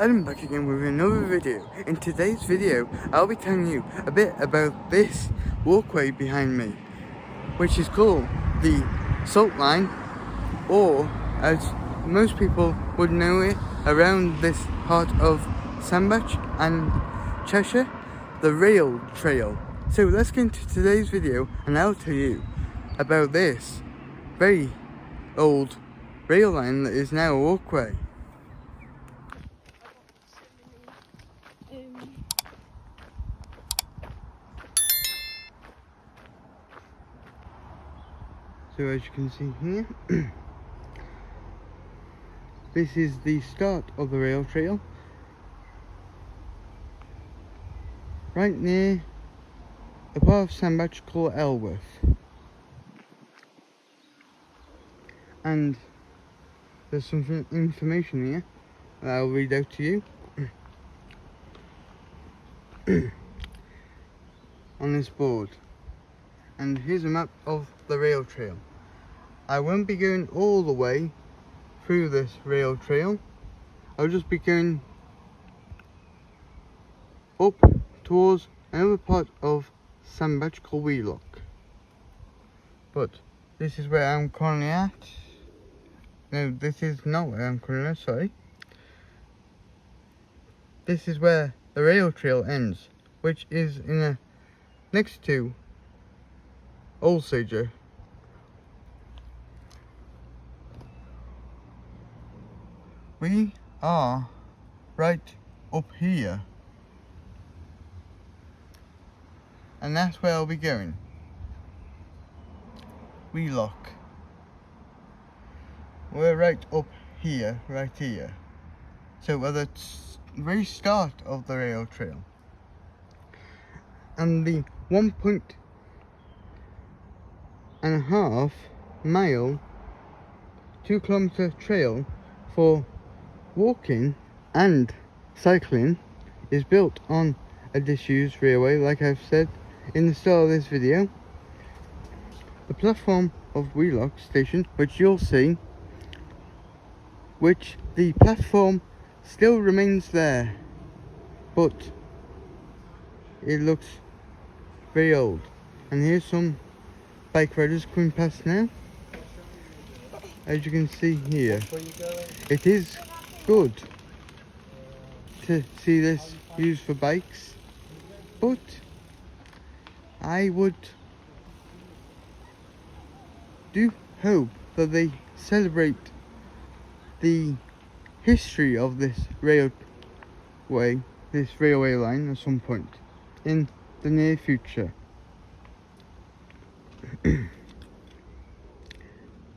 I'm back again with another video. In today's video, I'll be telling you a bit about this walkway behind me, which is called the Salt Line, or as most people would know it around this part of Sandbach and Cheshire, the rail trail. So let's get into today's video and I'll tell you about this very old rail line that is now a walkway. So as you can see here, this is the start of the rail trail, right near a part of Sandbach called Elworth. And there's some information here that I'll read out to you on this board. And here's a map of the rail trail. I won't be going all the way through this rail trail. I'll just be going up towards another part of Sandbach called Wheelock. But this is where I'm currently at. No, this is not where I'm currently at, sorry. This is where the rail trail ends, which is next to Old Sager. We are right up here, and that's where I'll be going. Wheelock. We're right up here, right here. So at the very start of the rail trail, and the 1.5 mile 2-kilometer trail for walking and cycling is built on a disused railway, like I've said in the start of this video. The platform of Wheelock station, which you'll see, which the platform still remains there, but it looks very old. And here's some bike riders coming past now. As you can see here, it is good to see this used for bikes, but I do hope that they celebrate the history of this railway line at some point in the near future.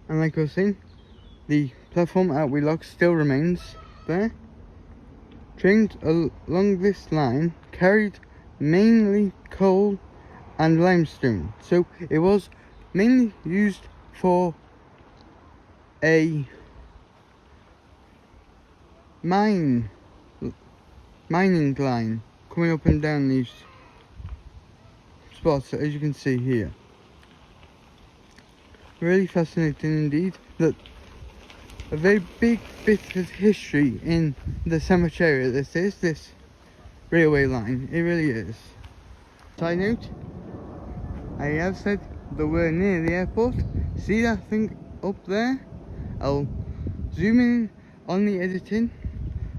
And like I was saying, the platform at Wheelock still remains there. Trains along this line carried mainly coal and limestone, so it was mainly used for a mining line coming up and down these spots, as you can see here. Really fascinating indeed that a very big bit of history in the Sandbach area this railway line. It really is. Side note, I have said that we're near the airport. See that thing up there? I'll zoom in on the editing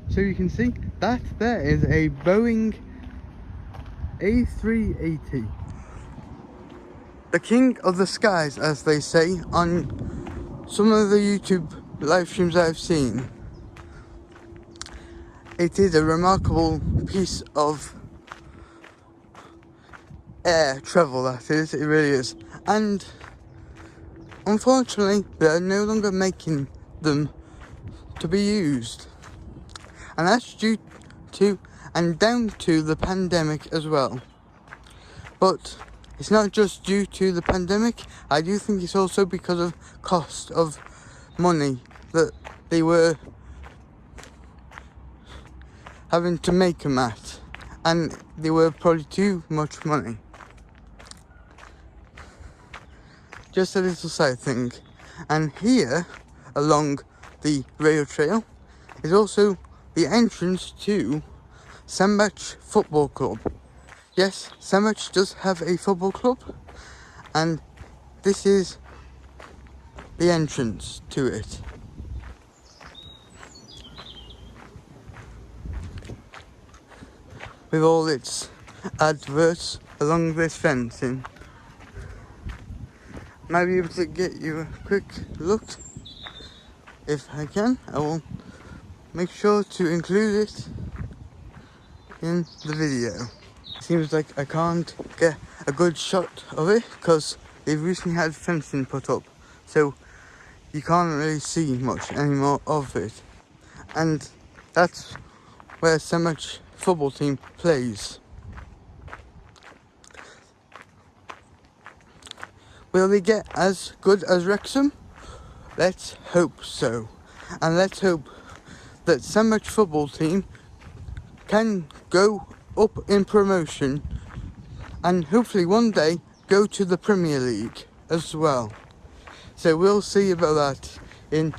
so you can see that there is a Boeing A380. The king of the skies, as they say on some of the YouTube live streams I've seen. It is a remarkable piece of air travel, that is, it really is. And unfortunately, they are no longer making them to be used. And that's due to and down to the pandemic as well. But it's not just due to the pandemic. I do think it's also because of cost of money that they were having to make them at, and they were probably too much money. Just a little side thing. And here along the rail trail is also the entrance to Sandbach Football Club. Yes, Sandbach does have a football club, and this is the entrance to it. With all its adverts along this fencing. Might be able to get you a quick look. If I can, I will make sure to include it in the video. Seems like I can't get a good shot of it because they've recently had fencing put up, so you can't really see much anymore of it. And that's where Sandbach football team plays. Will they get as good as Wrexham? Let's hope so. And let's hope that Sandbach football team can go up in promotion and hopefully one day go to the Premier League as well. So we'll see about that in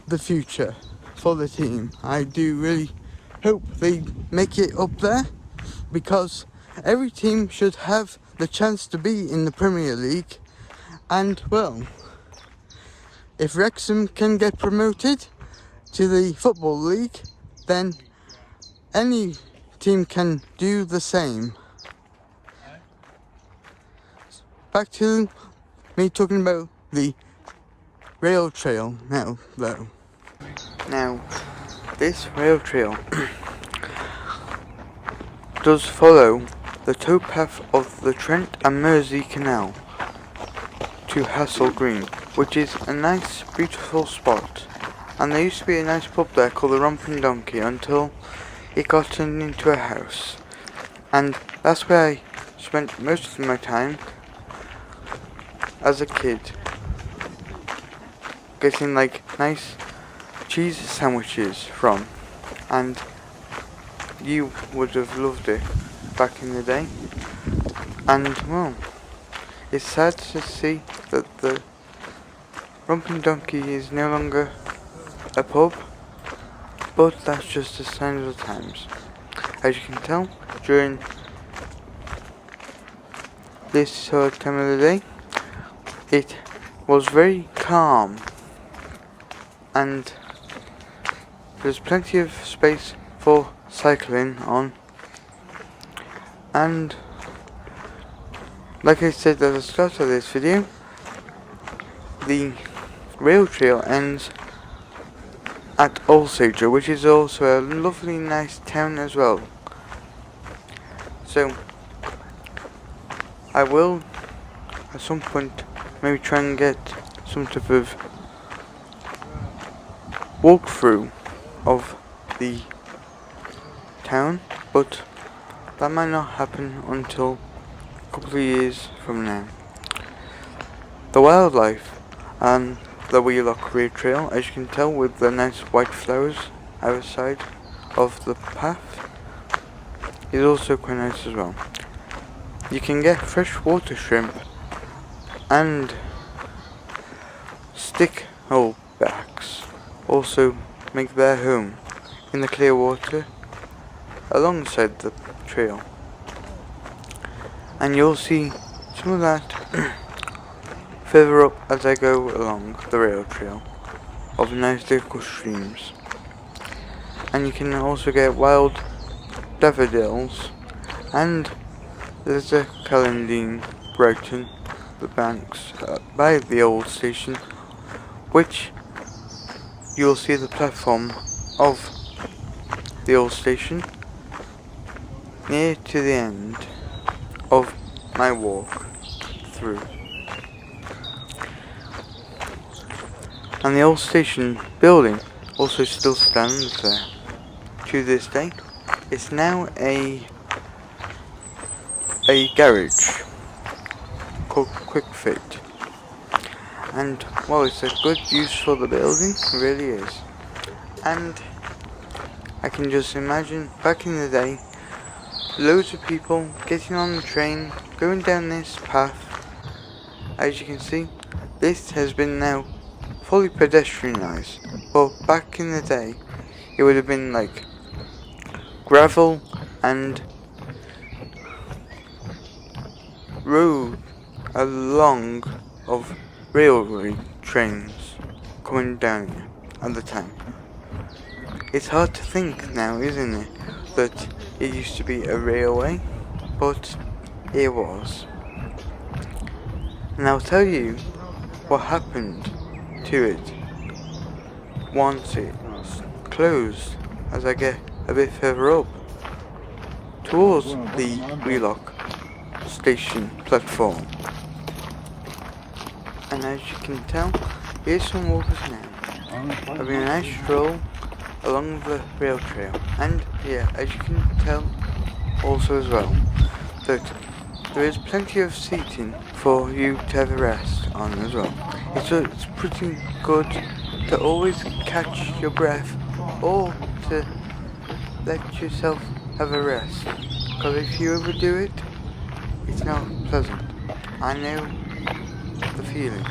the future for the team. I do really hope they make it up there, because every team should have the chance to be in the Premier League. And well, if Wrexham can get promoted to the Football League, then any team can do the same. Back to me talking about the rail trail now, though. Now, this rail trail does follow the towpath of the Trent and Mersey Canal to Hassel Green, which is a nice, beautiful spot. And there used to be a nice pub there called the Romping Donkey until it got turned into a house. And that's where I spent most of my time as a kid, getting like nice cheese sandwiches from, and you would have loved it back in the day. And well, it's sad to see that the Romping Donkey is no longer a pub, but that's just a sign of the times. As you can tell, during this time of the day, it was very calm, and there's plenty of space for cycling on. And like I said at the start of this video, the rail trail ends at Alsager, which is also a lovely, nice town as well. So I will at some point maybe try and get some type of walkthrough of the town, but that might not happen until a couple of years from now. The wildlife and the Wheelock Rail Trail, as you can tell with the nice white flowers either side of the path, is also quite nice as well. You can get freshwater shrimp and sticklebacks also make their home in the clear water alongside the trail, and you'll see some of that further up as I go along the rail trail of nice local streams. And you can also get wild daffodils, and there's a Calendine Brighton, the banks by the old station, which you'll see the platform of the old station near to the end of my walk through. And the old station building also still stands there to this day. It's now a garage called Quick Fit, and well, it's a good use for the building, it really is. And I can just imagine back in the day, loads of people getting on the train, going down this path. As you can see, this has been now fully pedestrianised, but back in the day it would have been like gravel and road along of railway trains coming down at the time. It's hard to think now, isn't it, that it used to be a railway, but it was. And I'll tell you what happened to it once it's closed as I get a bit further up towards the Wheelock station platform. And as you can tell, here's some walkers now having a nice stroll along the rail trail. And yeah, as you can tell also as well, that there is plenty of seating for you to have a rest on as well. It's pretty good to always catch your breath or to let yourself have a rest, because if you overdo it, it's not pleasant. I know the feeling.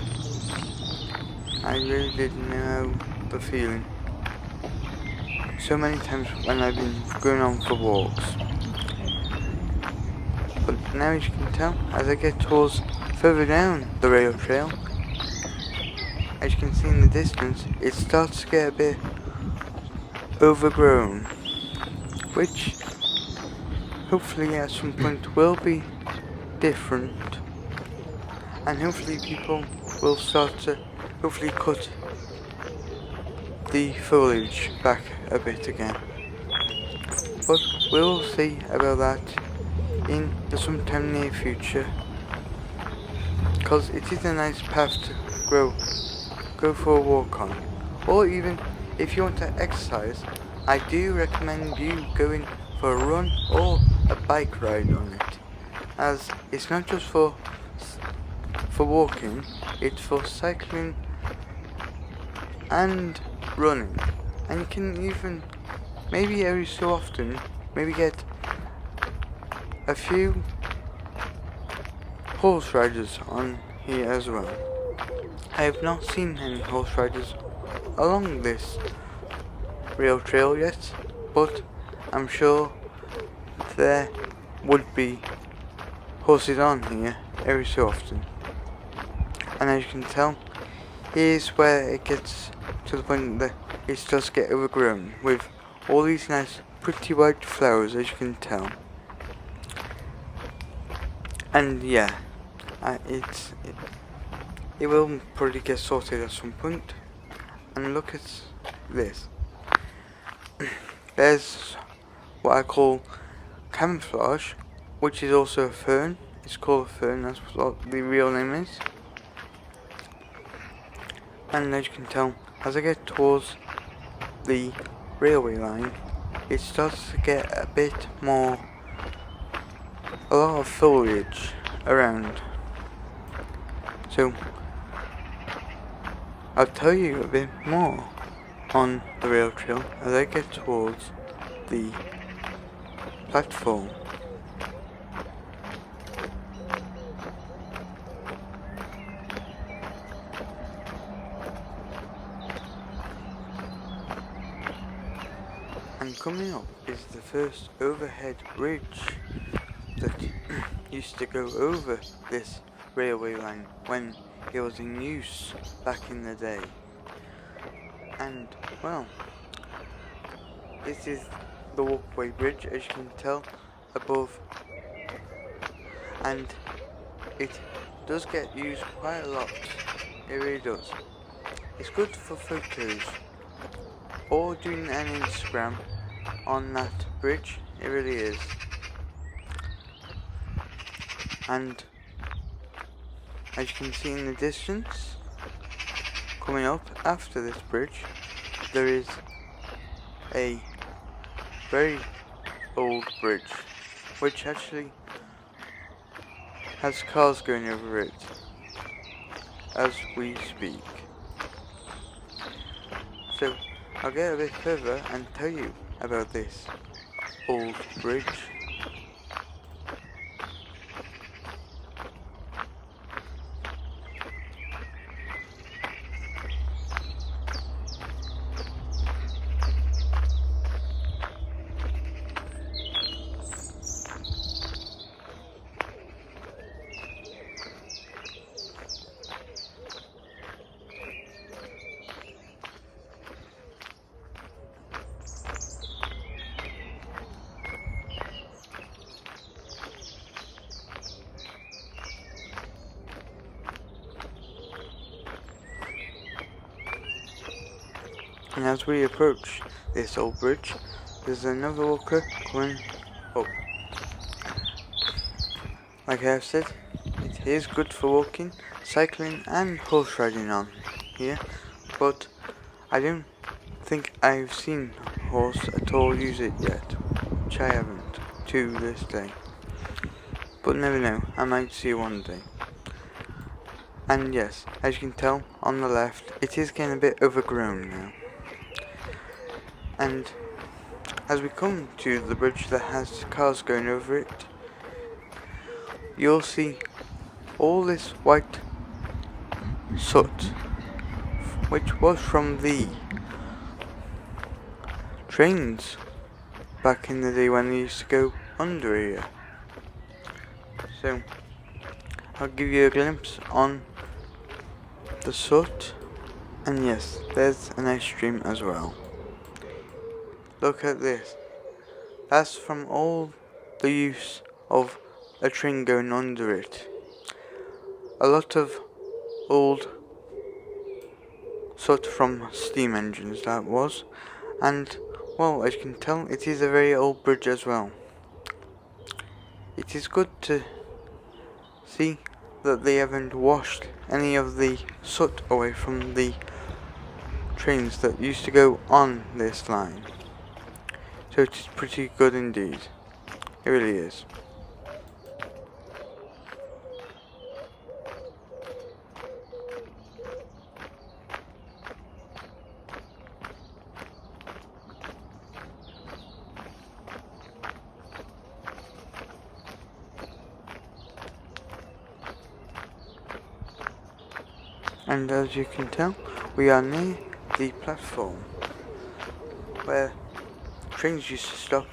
I really did know the feeling so many times when I've been going on for walks. But now, as you can tell, as I get towards further down the rail trail, as you can see in the distance, it starts to get a bit overgrown, which hopefully at some point will be different, and hopefully people will start to hopefully cut the foliage back a bit again. But we'll see about that in the sometime near future, because it is a nice path to go for a walk on, or even if you want to exercise, I do recommend you going for a run or a bike ride on it, as it's not just for walking, it's for cycling and running. And you can even maybe every so often maybe get a few horse riders on here as well. I have not seen any horse riders along this rail trail yet, but I'm sure there would be horses on here every so often. And as you can tell, here's where it gets to the point that it does get overgrown with all these nice pretty white flowers, as you can tell. And yeah, it will probably get sorted at some point. And look at this. There's what I call camouflage, which is also a fern. It's called a fern, that's what the real name is. And as you can tell, as I get towards the railway line, it starts to get a bit more, a lot of foliage around. So I'll tell you a bit more on the rail trail as I get towards the platform. And coming up is the first overhead bridge that used to go over this railway line when it was in use back in the day. And well, this is the walkway bridge, as you can tell above, and it does get used quite a lot. It really does. It's good for photos or doing an Instagram on that bridge. It really is. And as you can see in the distance, coming up after this bridge, there is a very old bridge, which actually has cars going over it as we speak. So I'll get a bit further and tell you about this old bridge. And as we approach this old bridge, there's another walker coming up. Like I have said, it is good for walking, cycling and horse riding on here, but I don't think I've seen a horse at all use it yet, which I haven't to this day. But never know, I might see one day. And yes, as you can tell on the left, it is getting a bit overgrown now. And as we come to the bridge that has cars going over it, you'll see all this white soot, which was from the trains back in the day when they used to go under here. So I'll give you a glimpse on the soot, and yes, there's an ice stream as well. Look at this. That's from all the use of a train going under it. A lot of old soot from steam engines that was, and well, as you can tell, it is a very old bridge as well. It is good to see that they haven't washed any of the soot away from the trains that used to go on this line. So it is pretty good indeed. It really is. And as you can tell, we are near the platform where trains used to stop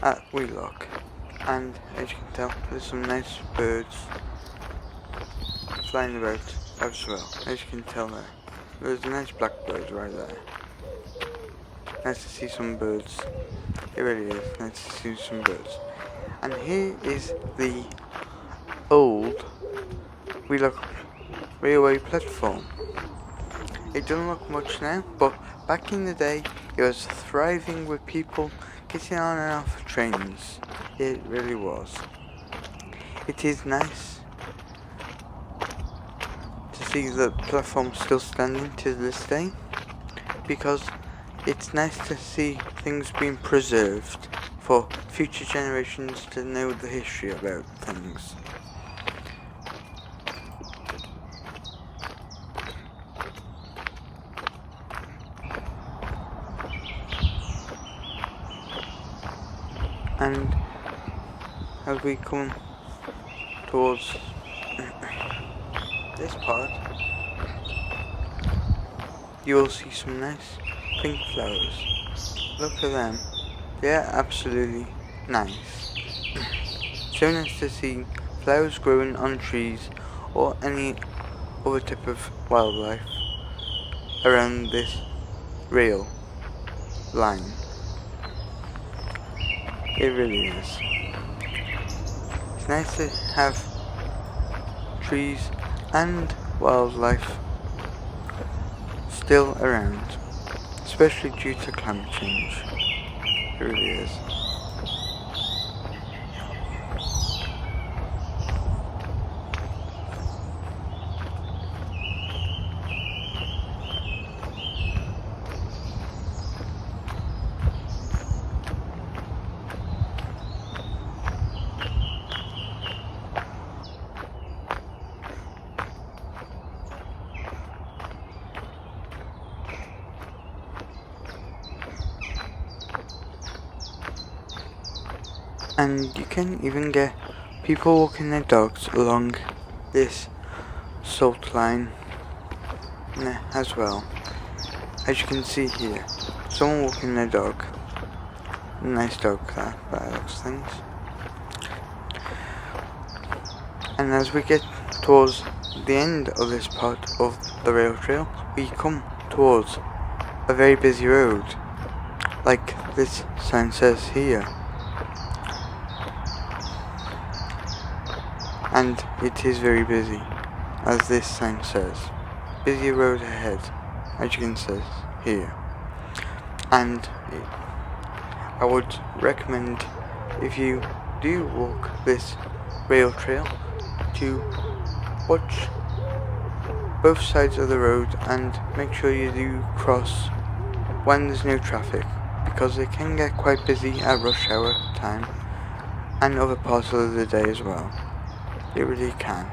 at Wheelock. And as you can tell, there's some nice birds flying about as well. As you can tell there's a nice blackbird right there. Nice to see some birds. It really is nice to see some birds. And here is the old Wheelock railway platform. It doesn't look much now, but back in the day it was thriving with people getting on and off trains. It really was. It is nice to see the platform still standing to this day, because it's nice to see things being preserved for future generations to know the history about things. And as we come towards this part, you will see some nice pink flowers. Look at them. They are absolutely nice. So nice to see flowers growing on trees or any other type of wildlife around this rail line. It really is. It's nice to have trees and wildlife still around, especially due to climate change. It really is. And you can even get people walking their dogs along this salt line as well. As you can see here, someone walking their dog. Nice dog that, by the looks of things. And as we get towards the end of this part of the rail trail, we come towards a very busy road, like this sign says here. And it is very busy, as this sign says. Busy road ahead, as you can see here. And I would recommend, if you do walk this rail trail, to watch both sides of the road and make sure you do cross when there's no traffic, because it can get quite busy at rush hour time and other parts of the day as well. It really can.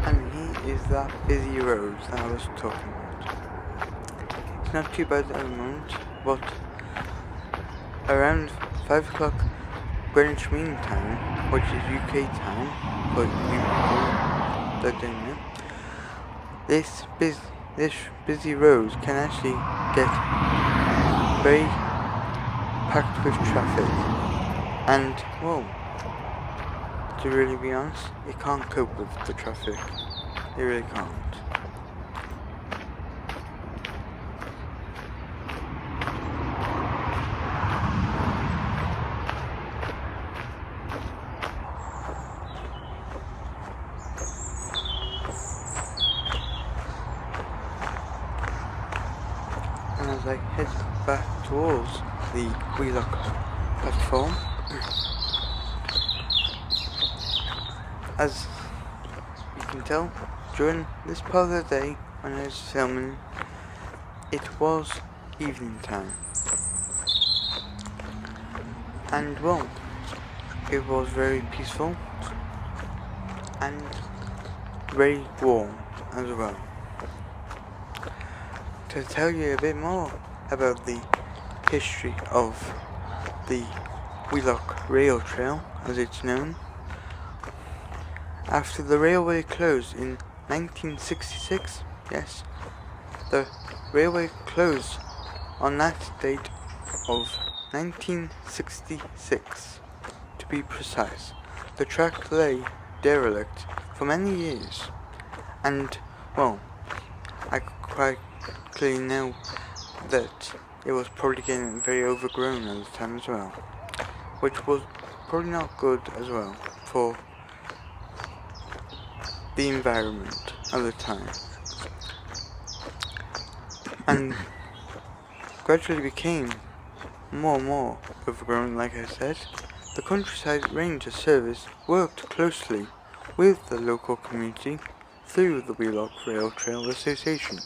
And here is that busy road that I was talking about. It's not too bad at the moment, but around 5 o'clock Greenwich Mean Time, which is UK time, but you that don't know, this busy road can actually get very packed with traffic, and well, to really be honest, it can't cope with the traffic. It really can't. And as I head back towards the Wheelock platform, as you can tell, during this part of the day when I was filming, it was evening time. And well, it was very peaceful and very warm as well. To tell you a bit more about the history of the Wheelock Rail Trail, as it's known, after the railway closed in 1966, yes, the railway closed on that date of 1966, to be precise. The track lay derelict for many years, and well, I quite clearly know that it was probably getting very overgrown at the time as well, which was probably not good as well for the environment at the time, and gradually became more and more overgrown. Like I said, the Countryside Ranger Service worked closely with the local community through the Wheelock Rail Trail Association,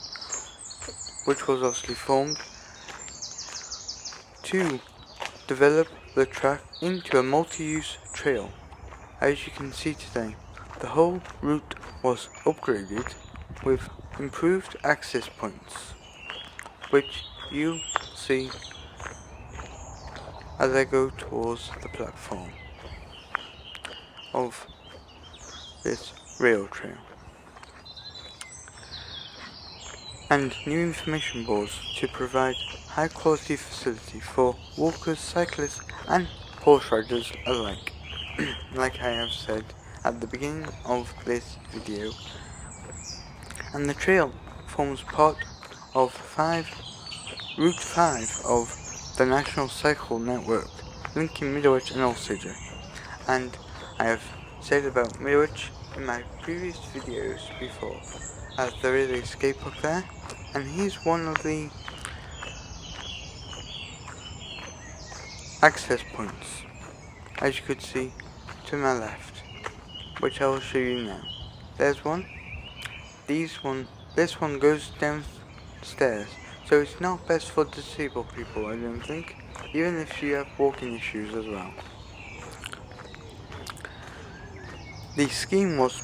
which was obviously formed to develop the track into a multi-use trail. As you can see today, the whole route was upgraded with improved access points, which you see as I go towards the platform of this rail trail. And new information boards to provide high quality facility for walkers, cyclists and horse riders alike. Like I have said at the beginning of this video, and the trail forms part of Route 5 of the National Cycle Network, linking Middlewich and Alsager. And I have said about Middlewich in my previous videos before, as there is a skate park there, and here's one of the access points, as you could see to my left, which I will show you now. There's one. This one goes downstairs, so it's not best for disabled people, I don't think, even if you have walking issues as well. The scheme was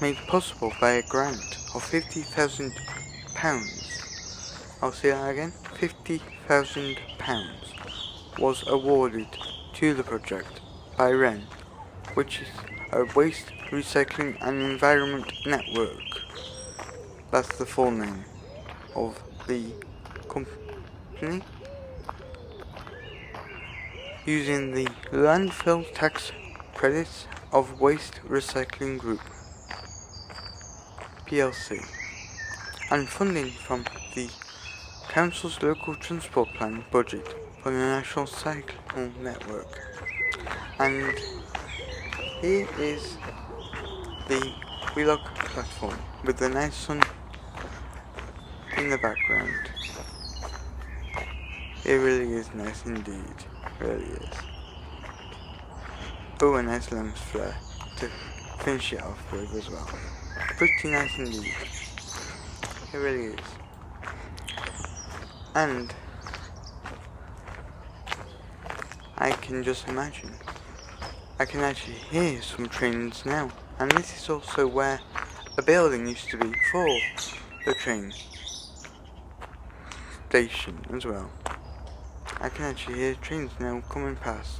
made possible by a grant of £50,000. I'll say that again, £50,000 was awarded to the project by REN, which is a Waste Recycling and Environment Network. That's the full name of the company, using the landfill tax credits of Waste Recycling Group plc and funding from the Council's local transport plan budget for the National Cycle Network. And here is the Wheelock platform with the nice sun in the background. It really is nice indeed, really is. Oh, a nice lens flare to finish it off with as well. Pretty nice indeed. It really is. And I can just imagine, I can actually hear some trains now. And this is also where a building used to be for the train station as well. I can actually hear trains now coming past.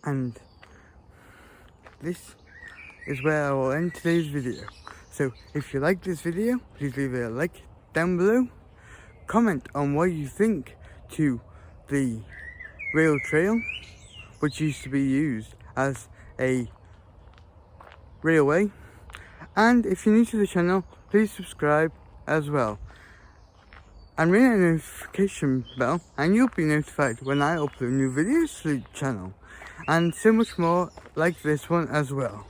And this is where I will end today's video. So if you like this video, please leave a like down below. Comment on what you think to the rail trail, which used to be used as a railway. And if you're new to the channel, please subscribe as well. And ring that notification bell and you'll be notified when I upload new videos to the channel. And so much more like this one as well.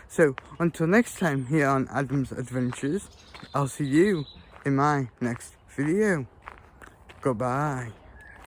So until next time here on Adam's Adventures, I'll see you in my next video. Goodbye.